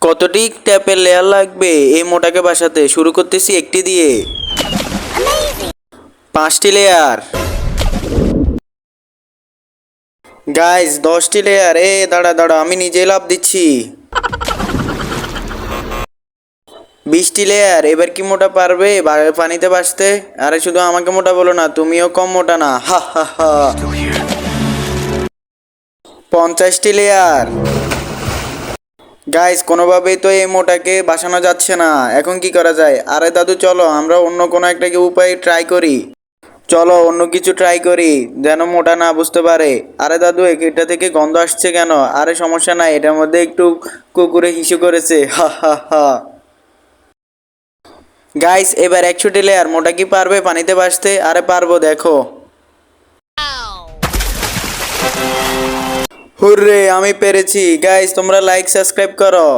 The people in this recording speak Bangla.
কতটি ট্যাপের লেয়ার লাগবে এই মোটাকে বাসাতে? শুরু করতেছি একটি দিয়ে। 5টি লেয়ার। গাইস 10টি লেয়ার। দাঁড়া দাঁড়া, আমি নিজেই লাভ দিচ্ছি। 20টি লেয়ার। এবার কি মোটা পারবে পানিতে ভাসতে? আরে শুধু আমাকে মোটা বলো না, তুমিও কম মোটা না। হা হা হা। 50টি লেয়ার। গাইস কোনোভাবেই তো এই মোটাকে বাসানো যাচ্ছে না, এখন কি করা যায়? আরে দাদু চলো আমরা অন্য কোনো একটা উপায় ট্রাই করি। চলো অন্য কিছু ট্রাই করি, যেন মোটা না বুঝতে পারে। আরে দাদু এটা থেকে গন্ধ আসছে কেন? আরে সমস্যা নাই, এটার মধ্যে একটু কুকুরে হিসু করেছে। হা হা হা। গাইস এবার 100টি লেয়ার। মোটা কি পারবে পানিতে ভাসতে? আরে পারবো, দেখো। হুররে, আমি পেরেছি। গাইস তোমরা লাইক সাবস্ক্রাইব করো।